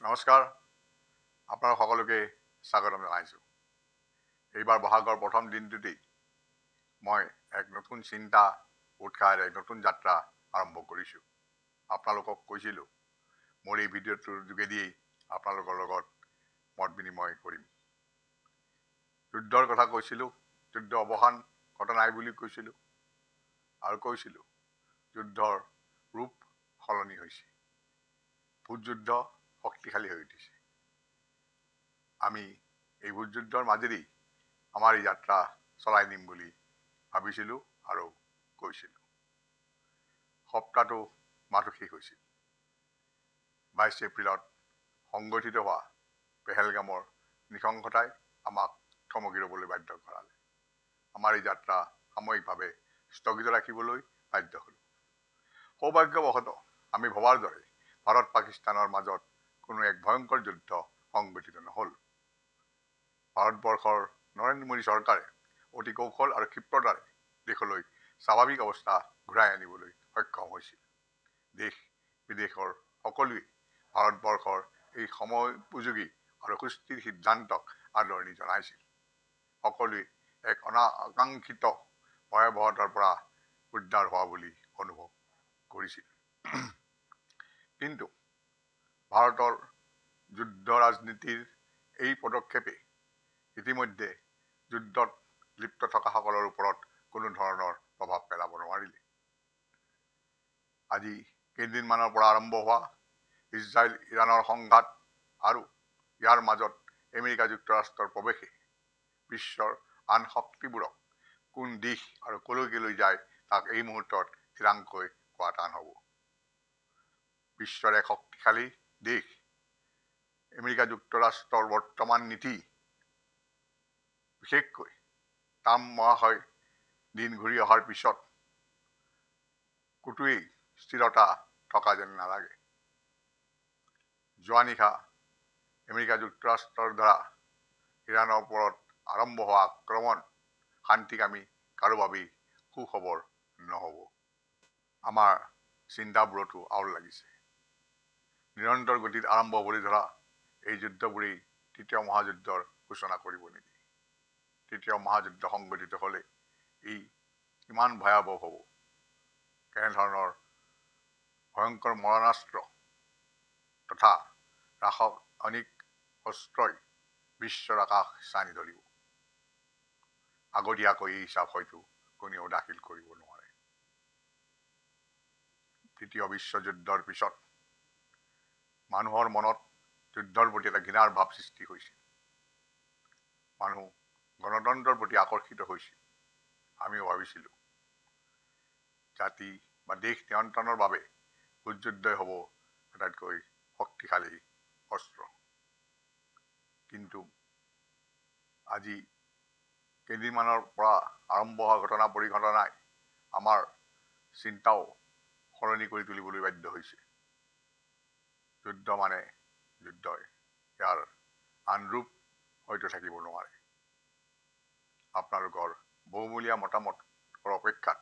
নমস্কাৰ, আপোনালোক সকলোকে স্বাগতম জনাইছোঁ। এইবাৰ বহাগৰ প্ৰথম দিনটোতেই মই এক নতুন চিন্তা উৎসাহেৰে এক নতুন যাত্ৰা আৰম্ভ কৰিছোঁ। আপোনালোকক কৈছিলোঁ মোৰ এই ভিডিঅ'টোৰ যোগেদিয়েই আপোনালোকৰ লগত মত বিনিময় কৰিম। যুদ্ধৰ কথা কৈছিলোঁ, যুদ্ধ অৱসান ঘটা নাই বুলি কৈছিলোঁ আৰু কৈছিলোঁ যুদ্ধৰ ৰূপ সলনি হৈছে, ভোট যুদ্ধ শক্তিশালী হৈ উঠিছে। আমি এই ভোট যুদ্ধৰ মাজেদি আমাৰ এই যাত্ৰা চলাই নিম বুলি ভাবিছিলোঁ আৰু কৈছিলোঁ। সপ্তাহটো মাহটো শেষ হৈছিল। 22 এপ্ৰিলত সংগঠিত হোৱা পেহেলগামৰ নৃশংসতাই আমাক থমকি ৰ'বলৈ বাধ্য কৰালে। আমাৰ এই যাত্ৰা সাময়িকভাৱে স্থগিত ৰাখিবলৈ বাধ্য হ'লোঁ। সৌভাগ্যবশতঃ আমি ভবাৰ দৰে ভাৰত পাকিস্তানৰ মাজত কোনো এক ভয়ংকৰ যুদ্ধ সংগঠিত নহ'ল। ভাৰতবৰ্ষৰ নৰেন্দ্ৰ মোদী চৰকাৰে অতি কৌশল আৰু ক্ষিপ্ৰতাৰে দেশলৈ স্বাভাৱিক অৱস্থা ঘূৰাই আনিবলৈ সক্ষম হৈছিল। দেশ বিদেশৰ সকলোৱে ভাৰতবৰ্ষৰ এই সময়োপযোগী আৰু সুস্থিৰ সিদ্ধান্তক আদৰণি জনাইছিল। সকলোৱে এক অনাকাংক্ষিত ভয়াৱহতাৰ পৰা উদ্ধাৰ হোৱা বুলি অনুভৱ কৰিছিল। কিন্তু ভাৰতৰ যুদ্ধ ৰাজনীতিৰ এই পদক্ষেপে ইতিমধ্যে যুদ্ধত লিপ্ত থকাসকলৰ ওপৰত কোনো ধৰণৰ প্ৰভাৱ পেলাব নোৱাৰিলে। আজি কেইদিনমানৰ পৰা আৰম্ভ হোৱা ইজৰাইল ইৰাণৰ সংঘাত আৰু ইয়াৰ মাজত আমেৰিকা যুক্তৰাষ্ট্ৰৰ প্ৰৱেশে বিশ্বৰ আন শক্তিবোৰক কোন দিশ আৰু কলৈকে লৈ যায় তাক এই মুহূৰ্তত থিৰাংকৈ কোৱা টান হ'ব। বিশ্বৰ এক শক্তিশালী দেশ আমেৰিকা যুক্তৰাষ্ট্ৰৰ বৰ্তমান নীতি, বিশেষকৈ ট্ৰাম্প মহাশয় দিন ঘূৰি অহাৰ পিছত ক'তোৱেই স্থিৰতা থকা যেন নালাগে। যোৱা নিশা আমেৰিকা যুক্তৰাষ্ট্ৰৰ দ্বাৰা ইৰাণৰ ওপৰত আৰম্ভ হোৱা আক্ৰমণ শান্তিকামী কাৰো বাবেই সুখবৰ নহ'ব। আমাৰ চিন্তাবোৰতো আউল লাগিছে। নিৰন্তৰ গতিত আৰম্ভ হ'বলৈ ধৰা এই যুদ্ধবোৰেই তৃতীয় মহাযুদ্ধৰ সূচনা কৰিব নেকি? তৃতীয় মহাযুদ্ধ সংঘটিত হ'লে ই কিমান ভয়াৱহ হ'ব? কেনেধৰণৰ ভয়ংকৰ মৰণাস্ত্ৰ তথা ৰাসায়নিক অস্ত্ৰই বিশ্বৰ আকাশ ছানি ধৰিব? আগতীয়াকৈ এই হিচাপ হয়তো কোনেও দাখিল কৰিব নোৱাৰে। তৃতীয় বিশ্বযুদ্ধৰ পিছত মানুহৰ মনত যুদ্ধৰ প্ৰতি এটা ঘৃণাৰ ভাৱ সৃষ্টি হৈছিল। মানুহ গণতন্ত্ৰৰ প্ৰতি আকৰ্ষিত হৈছিল। আমিও ভাবিছিলোঁ জাতি বা দেশ নিয়ন্ত্ৰণৰ বাবে ভোট যুদ্ধই হ'ব আটাইতকৈ শক্তিশালী অস্ত্ৰ। কিন্তু আজি কেইদিনমানৰ পৰা আৰম্ভ হোৱা ঘটনা পৰিঘটনাই আমাৰ চিন্তাও সলনি কৰি তুলিবলৈ বাধ্য হৈছে। যুদ্ধ মানে যুদ্ধই, ইয়াৰ আন ৰূপ হয়তো থাকিব নোৱাৰে। আপোনালোকৰ বহুমূলীয়া মতামতৰ অপেক্ষাত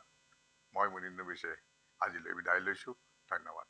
মই মুনীন নবিছে আজিলৈ বিদায় লৈছোঁ। ধন্যবাদ।